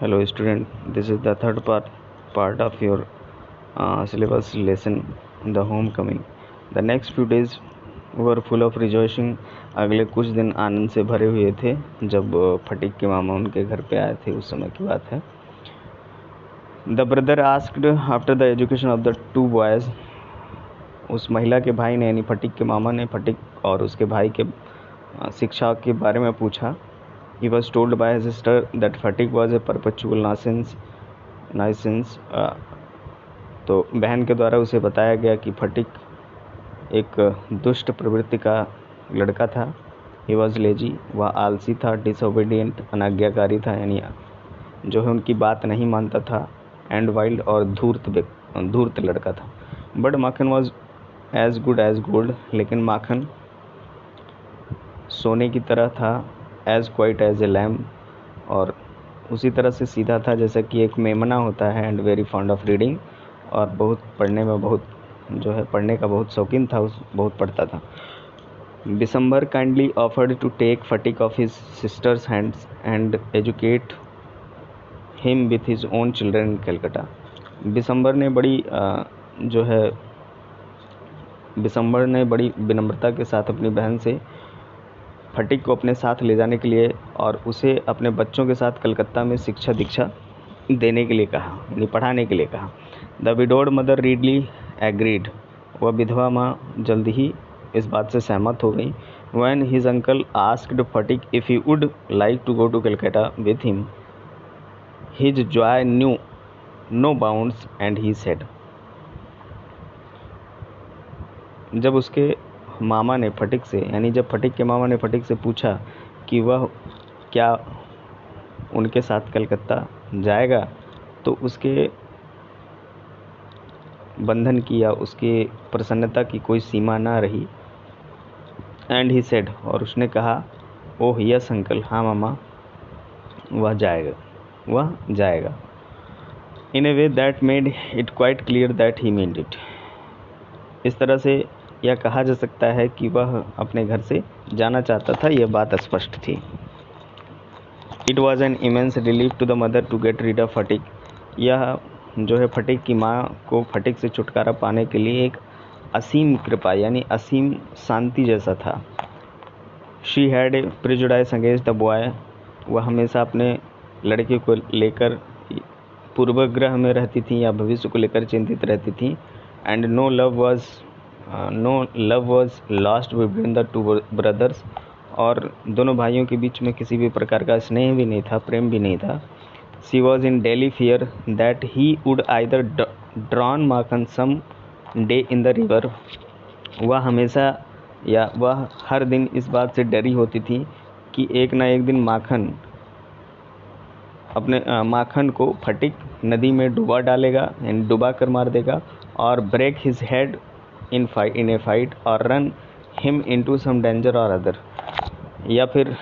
Hello student, this is the third part of your syllabus lesson, the homecoming. The next few days were full of rejoicing. अगले कुछ दिन आनंद से भरे हुए थे जब फटीक के मामा उनके घर पे आए थे, उस समय की बात है. The brother asked after the education of the two boys. उस महिला के भाई ने यानी फटीक के मामा ने फटीक और उसके भाई के शिक्षा के बारे में पूछा. He was told by his sister that Fatik was a perpetual nuisance. तो बहन के द्वारा उसे बताया गया कि फटीक एक दुष्ट प्रवृत्ति का लड़का था. He was lazy, वह आलसी था. Disobedient, अनाज्ञाकारी था, यानी जो है उनकी बात नहीं मानता था. And wild, और धूर्त लड़का था. But Makhan was as good as gold, लेकिन माखन सोने की तरह था. As quiet as a lamb, और उसी तरह से सीधा था जैसा कि एक मेमना होता है. And very fond of reading, और बहुत पढ़ने में पढ़ने का बहुत शौकीन था, बहुत पढ़ता था. Bishambar kindly offered to take Phatik off his sister's hands and educate him with his own children in Calcutta. Bishambar ने बड़ी विनम्रता के साथ अपनी बहन से फटीक को अपने साथ ले जाने के लिए और उसे अपने बच्चों के साथ कलकत्ता में शिक्षा दीक्षा देने के लिए कहा, यानी पढ़ाने के लिए कहा. The widowed mother readily agreed, वह विधवा माँ जल्द ही इस बात से सहमत हो गई. When his uncle asked Phatik if he would like to go to Calcutta with him, his joy knew no bounds and he said. जब उसके मामा ने फटीक से, यानी जब फटीक के मामा ने फटीक से पूछा कि वह क्या उनके साथ कलकत्ता जाएगा, तो उसके बंधन की या उसके प्रसन्नता की कोई सीमा ना रही. एंड ही सेड, और उसने कहा, ओह यस अंकल, हाँ मामा, वह जाएगा. In a way that made it quite clear that he meant it. इस तरह से यह कहा जा सकता है कि वह अपने घर से जाना चाहता था, यह बात स्पष्ट थी. It was an immense relief to the mother to get rid of Phatik. यह जो है फटीक की माँ को फटीक से छुटकारा पाने के लिए एक असीम कृपा यानी असीम शांति जैसा था. She had a prejudice against the boy, वह हमेशा अपने लड़के को लेकर पूर्वग्रह में रहती थी या भविष्य को लेकर चिंतित रहती थी. And no love was lost between the two brothers, और दोनों भाइयों के बीच में किसी भी प्रकार का स्नेह भी नहीं था, प्रेम भी नहीं था. She was in daily fear that he would either drown Makhan some day in the river. वह हर दिन इस बात से डरी होती थी कि एक ना एक दिन माखन को फटीक नदी में डुबा डालेगा, यानी डुबा कर मार देगा, और break his head in a fight or run him into some danger or other, या फिर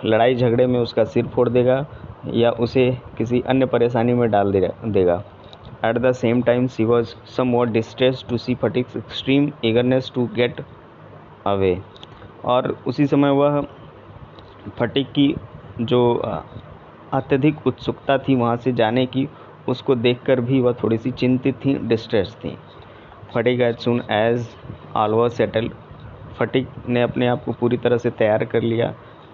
लड़ाई झगड़े में उसका सिर फोड़ देगा या उसे किसी अन्य परेशानी में डाल देगा. At the same time she was somewhat distressed to see Phatik's extreme eagerness to get away. और उसी समय वह फटीक की जो अत्यधिक उत्सुकता थी वहाँ से जाने की, उसको देखकर भी वह थोड़ी सी चिंतित थी, डिस्ट्रेस थी. Phatik as soon as all was settled, Phatik ने अपने आप को पूरी तरह से तैयार कर लिया.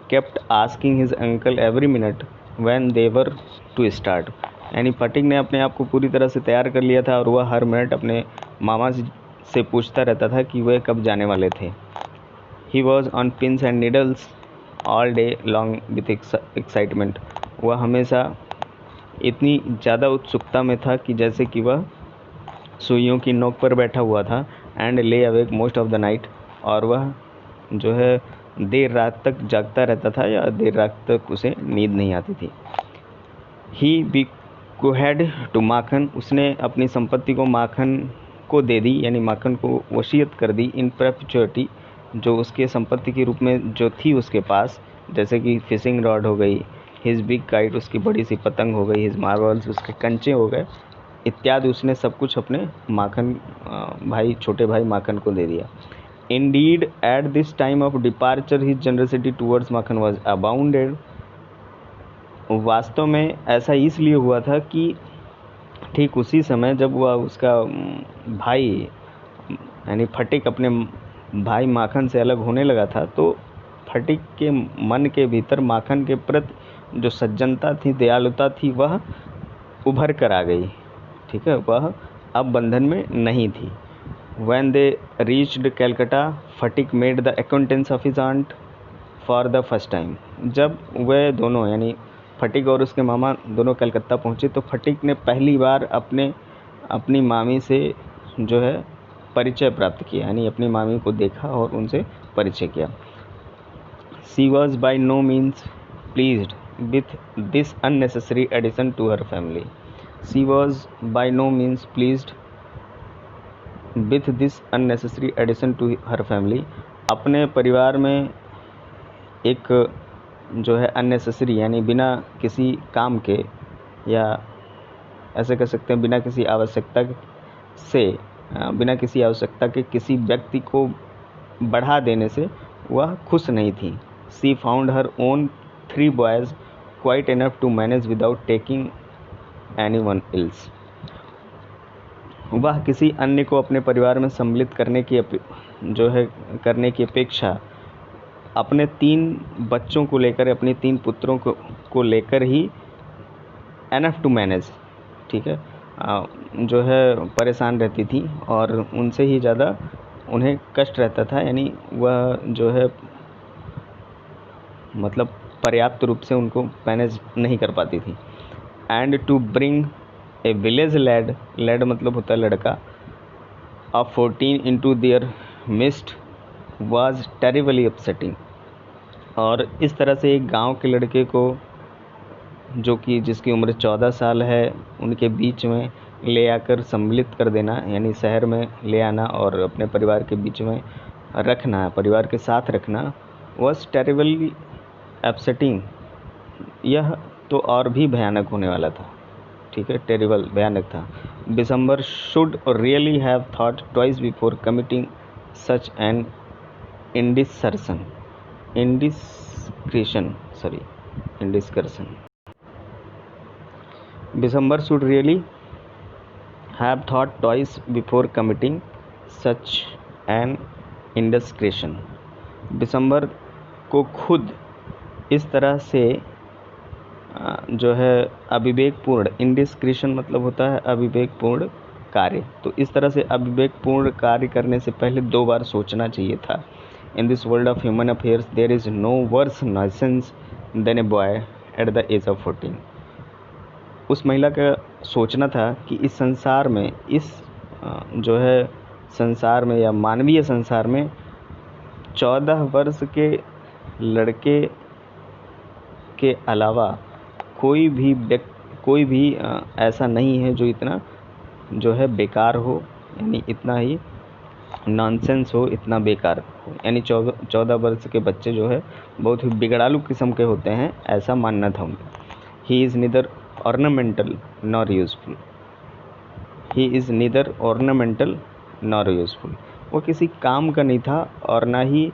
Kept asking his uncle every minute when they were to start, यानी फटीक ने अपने आप को पूरी तरह से तैयार कर लिया था और वह हर मिनट अपने मामा से पूछता रहता था कि वह कब जाने वाले थे. He was on pins and needles all day long with excitement, वह हमेशा इतनी ज़्यादा उत्सुकता में था कि जैसे कि वह सुइयों की नोक पर बैठा हुआ था. एंड ले awake most of the night, और वह जो है देर रात तक जागता रहता था या देर रात तक उसे नींद नहीं आती थी. ही बिक्वेड टू माखन, उसने अपनी संपत्ति को माखन को दे दी, यानी माखन को वसीयत कर दी. इन परपेचुइटी, जो उसके संपत्ति के रूप में जो थी उसके पास, जैसे कि फिशिंग रॉड हो गई, हिज बिग काइट, उसकी बड़ी सी पतंग हो गई, हिज मार्बल्स, उसके कंचे हो गए इत्यादि, उसने सब कुछ अपने छोटे भाई माखन को दे दिया. Indeed at this time of departure his generosity towards Makhan was abounded, वास्तव में ऐसा इसलिए हुआ था कि ठीक उसी समय जब वह उसका भाई यानी फटिक अपने भाई माखन से अलग होने लगा था, तो फटिक के मन के भीतर माखन के प्रति जो सज्जनता थी, दयालुता थी, वह उभर कर आ गई। ठीक है, वह अब बंधन में नहीं थी। When they reached Calcutta, Sphatik made the acquaintance of his aunt for the first time. जब वे दोनों यानी फटिक और उसके मामा दोनों कलकत्ता पहुँचे, तो फटिक ने पहली बार अपनी मामी से जो है परिचय प्राप्त किया, यानी अपनी मामी को देखा और उनसे परिचय किया। She was by no means pleased with this unnecessary addition to her family. She was by no means pleased with this unnecessary addition to her family. अपने परिवार में एक जो है unnecessary यानी बिना किसी काम के, या ऐसे कह सकते हैं बिना किसी आवश्यकता के किसी व्यक्ति को बढ़ा देने से वह खुश नहीं थी। She found her own 3 boys quite enough to manage without taking anyone else. वह किसी अन्य को अपने परिवार में सम्मिलित करने की अपेक्षा अपने 3 बच्चों को लेकर, अपने 3 पुत्रों को लेकर ही एनफ टू मैनेज, ठीक है, जो है परेशान रहती थी और उनसे ही ज़्यादा उन्हें कष्ट रहता था, यानी वह जो है मतलब पर्याप्त रूप से उनको मैनेज नहीं कर पाती थी। And to bring a village lad मतलब होता है लड़का, of 14 into their midst was terribly upsetting. और इस तरह से एक गांव के लड़के को, जो कि जिसकी उम्र 14 साल है, उनके बीच में ले आकर सम्मिलित कर देना, यानी शहर में ले आना और अपने परिवार के बीच में रखना, परिवार के साथ रखना, वाज टेरिबली अपसेटिंग। यह तो और भी भयानक होने वाला था। ठीक है, टेरिबल भयानक था। December should really have thought twice before committing such an indiscretion. December should really have thought twice before committing such an indiscretion. दिसंबर को खुद इस तरह से जो है अविवेकपूर्ण, इंडिस्क्रिशन मतलब होता है अविवेकपूर्ण कार्य, तो इस तरह से अविवेकपूर्ण कार्य करने से पहले 2 बार सोचना चाहिए था। In this world of human affairs there is no worse nonsense than a boy at the age of 14। उस महिला का सोचना था कि इस संसार में, इस जो है संसार में या मानवीय संसार में 14 वर्ष के लड़के के अलावा कोई भी ऐसा नहीं है जो इतना जो है बेकार हो, यानी इतना ही नॉनसेंस हो, इतना बेकार हो, यानी 14 वर्ष के बच्चे जो है बहुत ही बिगड़ालू किस्म के होते हैं, ऐसा मानना था उनका। He is neither ornamental nor useful. He is neither ornamental nor useful. वो किसी काम का नहीं था और ना ही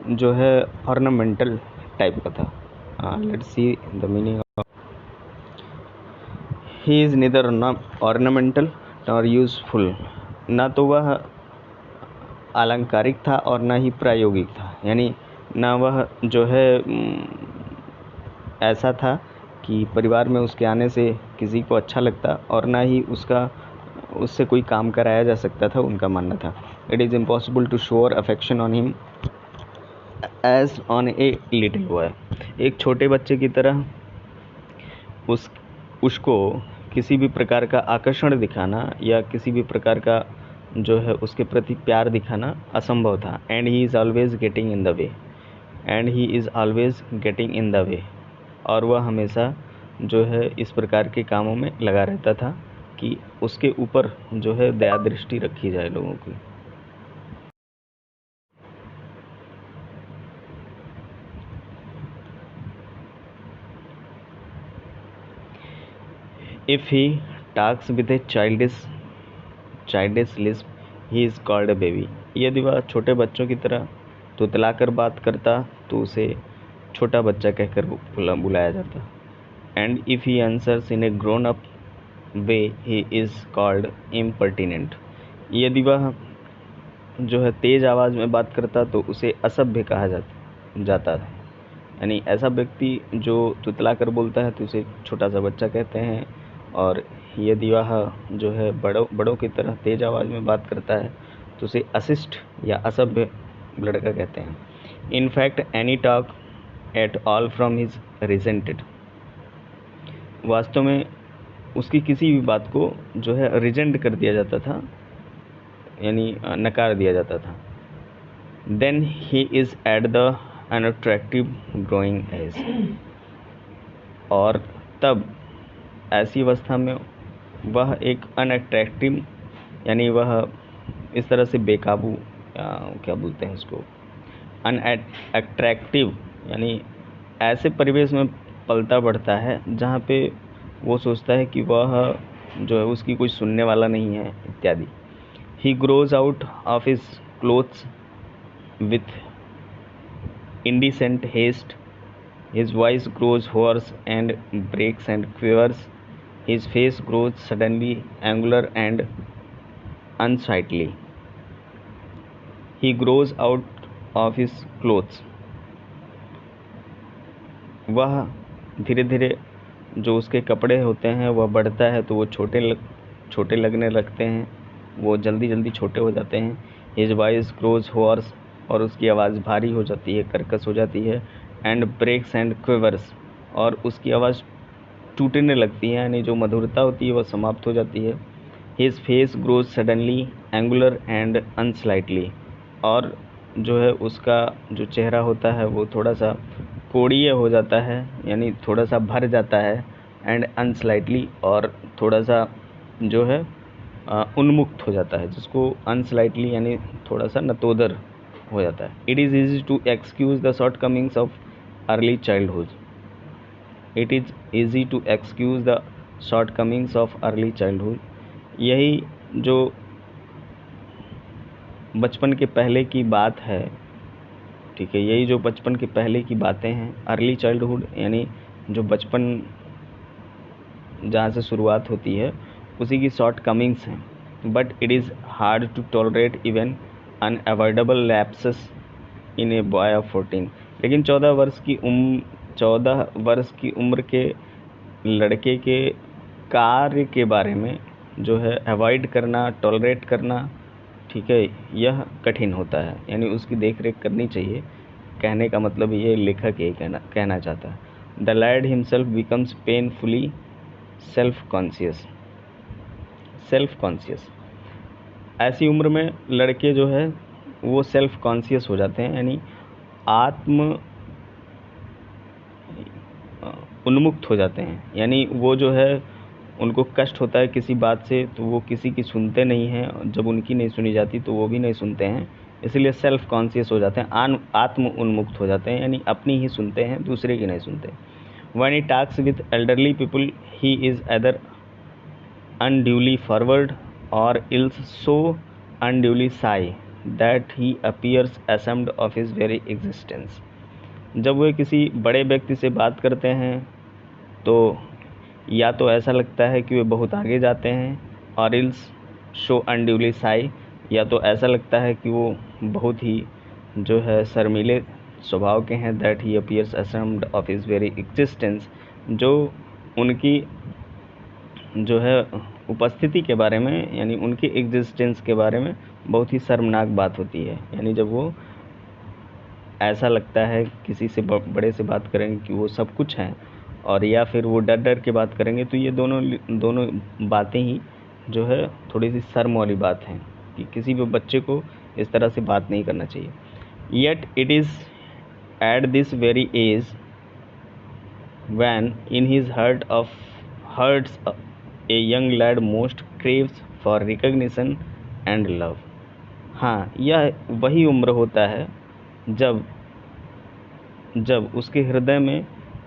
जो है ऑर्नामेंटल टाइप का था। Let's see the meaning of he is neither ornamental nor useful. ना तो वह अलंकारिक था और ना ही प्रायोगिक था, यानी ना वह जो है ऐसा था कि परिवार में उसके आने से किसी को अच्छा लगता, और ना ही उससे कोई काम कराया जा सकता था, उनका मानना था। It is impossible to shower affection on him as on a little boy. एक छोटे बच्चे की तरह उसको किसी भी प्रकार का आकर्षण दिखाना या किसी भी प्रकार का जो है उसके प्रति प्यार दिखाना असंभव था। And he is always getting in the way. और वह हमेशा जो है इस प्रकार के कामों में लगा रहता था कि उसके ऊपर जो है दया दृष्टि रखी जाए लोगों की। If he talks with a childish lisp, he is called a baby. यदि वह छोटे बच्चों की तरह तुतलाकर बात करता तो उसे छोटा बच्चा कहकर बुलाया जाता। and if he answers in a grown up way he is called impertinent. यदि वह जो है तेज आवाज़ में बात करता तो उसे असभ्य कहा जाता है। यानी ऐसा व्यक्ति जो तुतला कर बोलता है तो उसे छोटा सा बच्चा कहते हैं, और यदि वह जो है बड़ों की तरह तेज आवाज़ में बात करता है तो उसे अशिष्ट या असभ्य लड़का कहते हैं। In fact any talk at all from his resented, वास्तव में उसकी किसी भी बात को जो है रिजेंट कर दिया जाता था, यानी नकार दिया जाता था। Then he is at the unattractive growing age, और तब ऐसी अवस्था में वह एक अनअट्रैक्टिव, यानी वह इस तरह से बेकाबू, क्या बोलते हैं उसको, अनअट्रैक्टिव, यानी ऐसे परिवेश में पलता बढ़ता है जहाँ पे वो सोचता है कि वह जो है उसकी कोई सुनने वाला नहीं है इत्यादि। ही grows out of his clothes with indecent haste, his voice grows hoarse and breaks and quivers, his face grows suddenly angular and unsightly. He grows out of his clothes, वह धीरे धीरे जो उसके कपड़े होते हैं वह बढ़ता है तो वो छोटे लगने लगते हैं, वो जल्दी जल्दी छोटे हो जाते हैं। His voice grows hoarse, और उसकी आवाज़ भारी हो जाती है, कर्कश हो जाती है। एंड ब्रेक्स एंड क्विवर्स, और उसकी आवाज़ टूटने लगती है, यानी जो मधुरता होती है वह समाप्त हो जाती है। His face grows suddenly angular and unsightly, और जो है उसका जो चेहरा होता है वो थोड़ा सा कोणीय हो जाता है, यानी थोड़ा सा भर जाता है। एंड अनस्लाइटली, और थोड़ा सा जो है उन्मुक्त हो जाता है, जिसको अनस्लाइटली यानी थोड़ा सा नतोदर हो जाता है। It is easy to excuse the shortcomings of early childhood, it is easy to excuse the shortcomings of early childhood. यही जो बचपन के पहले की बात है, ठीक है, यही जो बचपन के पहले की बातें हैं, अर्ली चाइल्डहुड यानी जो बचपन जहाँ से शुरुआत होती है उसी की शॉर्ट कमिंग्स हैं। But it is hard to tolerate even unavoidable lapses in a boy of 14। लेकिन 14 वर्ष की उम्र के लड़के के कार्य के बारे में जो है अवॉइड करना, टॉलरेट करना, ठीक है, यह कठिन होता है, यानी उसकी देख रेख करनी चाहिए। कहने का मतलब ये लेखक ये कहना चाहता है। The lad himself becomes painfully self conscious. ऐसी उम्र में लड़के जो है वो सेल्फ कॉन्शियस हो जाते हैं, यानी आत्म उन्मुक्त हो जाते हैं, यानी वो जो है उनको कष्ट होता है किसी बात से तो वो किसी की सुनते नहीं हैं, जब उनकी नहीं सुनी जाती तो वो भी नहीं सुनते हैं, इसलिए सेल्फ कॉन्शियस हो जाते हैं, आत्म उन्मुक्त हो जाते हैं, यानी अपनी ही सुनते हैं, दूसरे की नहीं सुनते। When he talks with elderly people he is either unduly forward or else so unduly shy that he appears ashamed of his very existence। जब वे किसी बड़े व्यक्ति से बात करते हैं तो या तो ऐसा लगता है कि वे बहुत आगे जाते हैं, और else so unduly shy, या तो ऐसा लगता है कि वो बहुत ही जो है शर्मीले स्वभाव के हैं, that he appears ashamed of his very existence, जो उनकी जो है उपस्थिति के बारे में, यानी उनके एग्जिस्टेंस के बारे में बहुत ही शर्मनाक बात होती है। यानी जब वो ऐसा लगता है किसी से बड़े से बात करेंगे कि वो सब कुछ हैं, और या फिर वो डर डर के बात करेंगे, तो ये दोनों बातें ही जो है थोड़ी सी शर्म वाली बात है कि किसी भी बच्चे को इस तरह से बात नहीं करना चाहिए। Yet it is at this very age when in his hearts a young lad most craves for recognition and love। हाँ, यह वही उम्र होता है जब उसके हृदय में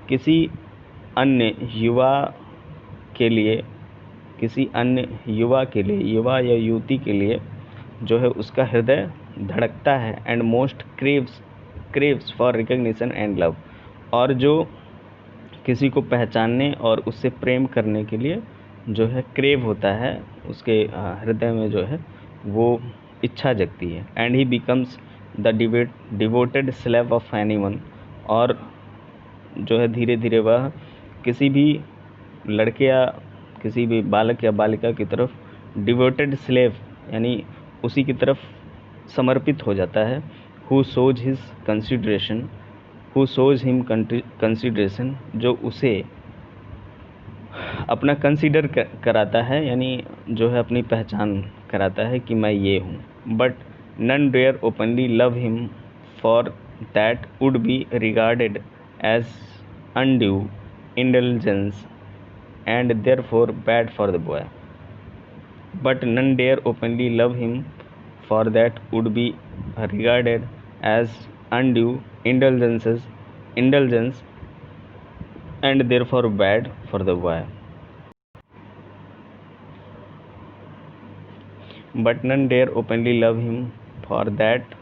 किसी अन्य युवा के लिए, युवा या युवती के लिए जो है उसका हृदय धड़कता है। And most craves for recognition and love, और जो किसी को पहचानने और उससे प्रेम करने के लिए जो है क्रेव होता है, उसके हृदय में जो है वो इच्छा जगती है। And he becomes the devoted slave of anyone, और जो है धीरे धीरे वह किसी भी लड़के या किसी भी बालक या बालिका की तरफ डिवोटेड स्लेव यानी उसी की तरफ समर्पित हो जाता है। हु शोज हिम कंसिडरेशन, जो उसे अपना कंसीडर कराता है, यानी जो है अपनी पहचान कराता है कि मैं ये हूँ। But none dare openly love him, for that would be regarded as undue indulgence and therefore bad for the boy. But none dare openly love him, for that would be regarded as undue indulgence and therefore bad for the boy. But none dare openly love him, for that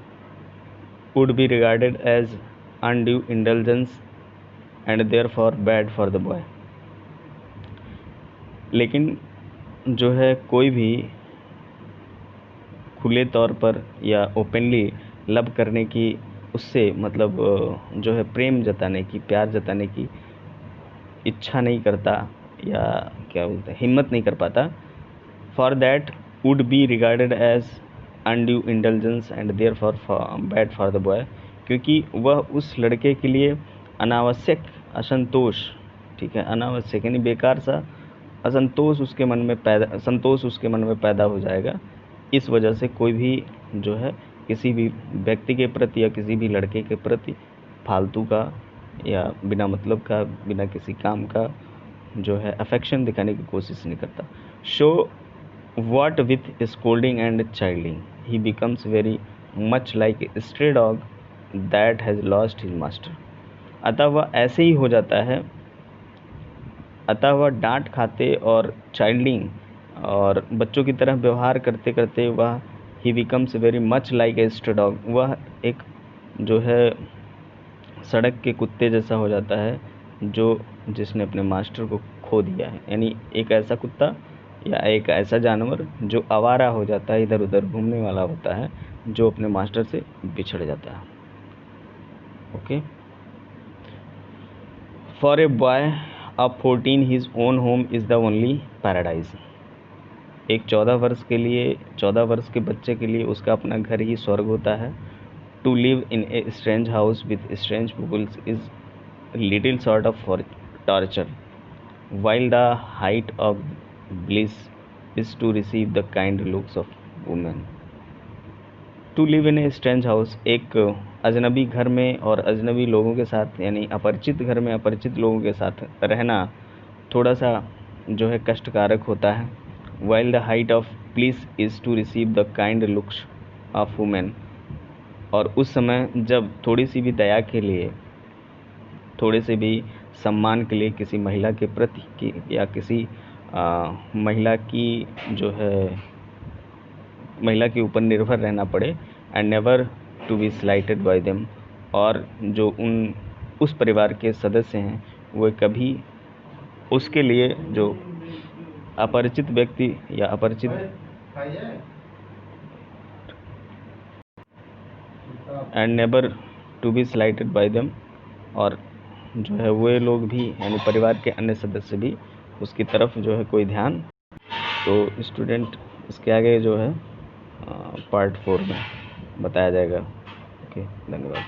would be regarded as undue indulgence and therefore bad for the boy. लेकिन जो है कोई भी खुले तौर पर या openly love करने की, उससे मतलब जो है प्रेम जताने की, प्यार जताने की इच्छा नहीं करता, या क्या बोलते हैं, हिम्मत नहीं कर पाता। For that would be regarded as undue indulgence and therefore bad for the boy, क्योंकि वह उस लड़के के लिए अनावश्यक असंतोष, ठीक है, अनावश्यक यानी बेकार सा संतोष उसके मन में पैदा हो जाएगा। इस वजह से कोई भी जो है किसी भी व्यक्ति के प्रति या किसी भी लड़के के प्रति फालतू का या बिना मतलब का, बिना किसी काम का जो है अफेक्शन दिखाने की कोशिश नहीं करता। So what with scolding and chiding, he becomes very much like a stray dog that has lost his master. अतः वह ऐसे ही हो जाता है, अतः वह डांट खाते और चाइल्डिंग और बच्चों की तरह व्यवहार करते करते वह ही becomes very much like a stray dog, वह एक जो है सड़क के कुत्ते जैसा हो जाता है जो जिसने अपने मास्टर को खो दिया है। यानी एक ऐसा कुत्ता या एक ऐसा जानवर जो आवारा हो जाता है, इधर उधर घूमने वाला होता है, जो अपने मास्टर से बिछड़ जाता है। Okay. For a boy of 14 his own home is the only paradise। एक 14 वर्ष के बच्चे के लिए उसका अपना घर ही स्वर्ग होता है। To live in a strange house with strange people is little sort of torture, while the height of bliss is to receive the kind looks of women। To live in a strange house, एक अजनबी घर में और अजनबी लोगों के साथ, यानी अपरिचित घर में अपरिचित लोगों के साथ रहना थोड़ा सा जो है कष्टकारक होता है। While the height of please is to receive the kind looks of women, और उस समय जब थोड़ी सी भी दया के लिए, थोड़े से भी सम्मान के लिए किसी महिला के प्रति या किसी महिला के ऊपर निर्भर रहना पड़े, and never to be slighted by them, और जो उस परिवार के सदस्य हैं वो कभी उसके लिए जो अपरिचित व्यक्ति या अपरिचित and never to be slighted by them, और जो है वे लोग भी यानी परिवार के अन्य सदस्य भी उसकी तरफ जो है कोई ध्यान। तो स्टूडेंट इसके आगे जो है पार्ट 4 में बताया जाएगा। ओके, धन्यवाद।